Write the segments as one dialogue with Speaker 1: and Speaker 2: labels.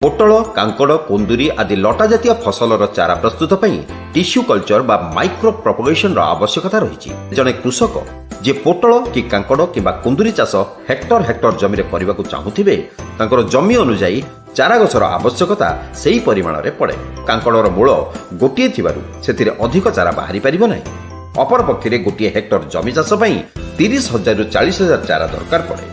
Speaker 1: पोटल कांकड़ कुंदुरी आदि लटा जातीय फसलर चारा प्रस्तुत पई टिश्यू कल्चर बा माइक्रो प्रोपगेशन आवश्यकता रही। जड़े कृषक जे पोटल कि कांकड़ कि कुंदुरी चाष हेक्टर हेक्टर जमी करने को चाहूथिबे तांकर जमी अनुसायी चारा गछर आवश्यकता सेही परिमाण रे पड़े। कांकड़र मूल गोटिए थिबारु सेथिरे अधिक चारा बाहरी परिबो नाही। अपर पक्षरे गोटिए हेक्टर जमी चाष पई 30,000 रु 40,000 चारा दरकार पड़े।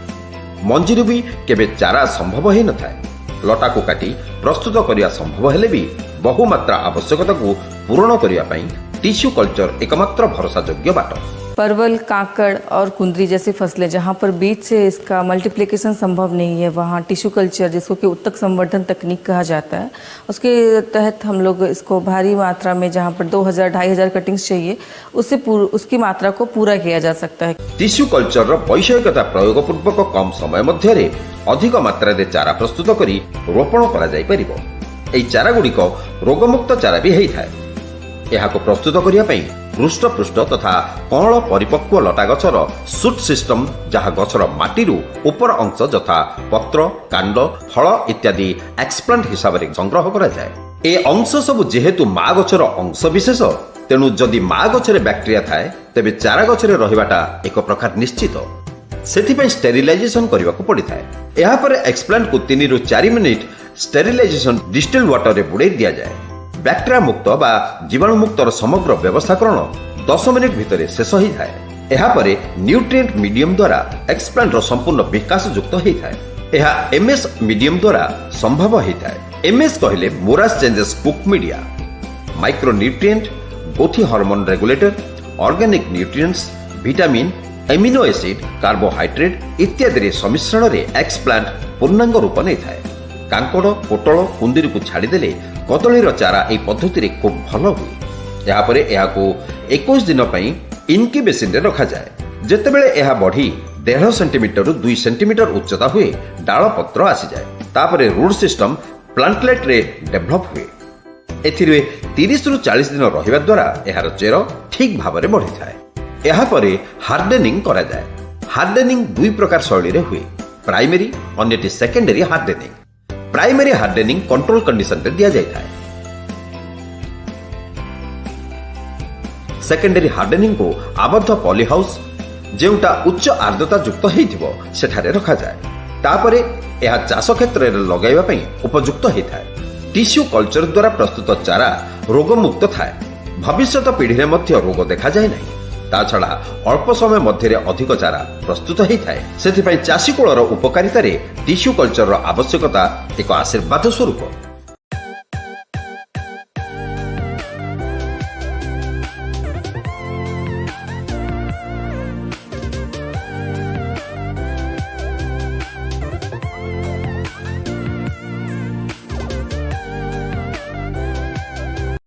Speaker 1: मंजीरु भी केबे चारा संभव हे न थाए। लटा को काटी प्रस्तुत करने संभव हेले भी बहुमात्रा आवश्यकता को पूरण करने टिश्यू कल्चर एकमात्र भरोसा योग्य बाट।
Speaker 2: परवल, काकड़ और कुंदरी जैसी फसलें जहाँ पर बीज से इसका मल्टीप्लिकेशन संभव नहीं है, वहाँ टिश्यू कल्चर जिसको कि उत्तक संवर्धन तकनीक कहा जाता है, उसके तहत हम लोग इसको भारी मात्रा में जहाँ पर 2,000-2,500 कटिंग्स चाहिए उसकी मात्रा को पूरा किया जा सकता है।
Speaker 1: टिश्यू कल्चर वैषयिकता प्रयोग पूर्वक कम समय मध्य अधिक मात्रा चारा प्रस्तुत करी रोपण करा जाई परिबो। एई चारा गुड़िक रोगमुक्त चारा भी होता है। यहाको प्रस्तुत करने पई हृष्टपृष्ट तथा कौल परिपक्व लटा गछर सुट सिस्टम जहाँ गछर माटीरू उपर अंश यथा पत्र, कांड, फल इत्यादि एक्सप्लांट हिसाब से संग्रह करा जाए। ए अंश सब जेहेतु मा गछर अंश विशेष, तेणु जदि मा गछरे बैक्टेरिया थाए तेबे चारा गछरे रहिबाटा एक प्रकार निश्चित। सेथिपई स्टेरिलाइजेशन करने को पड़ी थाए। यहाँ पर एक्सप्लांट को 3 रु 4 मिनिट स्टेरिलाइजेशन डिस्टिल वाटर रे बुड़े दिया जाए। बैक्टेरिया मुक्त बा जीवाणु मुक्तर समग्र व्यवस्थाकरण 10 मिनिट भितर शेष हो जाए। यहाँ पर न्यूट्रिएंट मीडियम द्वारा एक्सप्लांट संपूर्ण विकास युक्त होता है। यह एमएस मीडियम द्वारा संभव होता है। एमएस कहले मोरास चेंजेस कुक media, micro nutrient, growth hormone regulator, organic nutrients, vitamin, amino acid, carbohydrate इत्यादि सम्मिश्रण रे एक्सप्लांट पूर्णांग रूप नहीं थाए। कांकड़, पोटल, कुंदुरी को छाड़ीदेले कदलीर चारा यह पद्धति रे खूब भल हुए। यहाँ पर यह 21 दिन इनक्यूबेशन रे रखा जाए। जेतेबेले यह बढ़ी 1.5 सेंटीमीटर रु 2 सेंटीमीटर उच्चता हुए डाल पत्र आसी जाए। तापरे रूट सिस्टम प्लांटलेट रे डेभलप हुए। एथिरे 30 रु 40 दिन रहिबा द्वारा यार चेर ठीक भाव में बढ़ी थाए। यहाँ पर हार्डेनिंग करा जाए। हार्डेनिंग 2 प्रकार शैली रे हुए, प्राइमरी अन्यटी secondary hardening. Primary hardening control condition रे दिया जाता है। सेकेंडरी हार्डेनिंग को आबद्ध पॉली हाउस जेउटा उच्च आर्द्रता युक्त होइथिबो सेठारे रखा जाए। तापरे यह चाष क्षेत्र रे लगाइबा पई उपयुक्त होता है। टिश्यू कल्चर द्वारा प्रस्तुत चारा रोगमुक्त थाए। भविष्यत पीढ़ी रे मध्य रोग देखा जाए नहीं। ता छड़ा अल्प समय मध्य अधिक चारा प्रस्तुत होता है। से चाषी कूलर उपकारिता टिश्यू कल्चर आवश्यकता एक आशीर्वाद स्वरूप।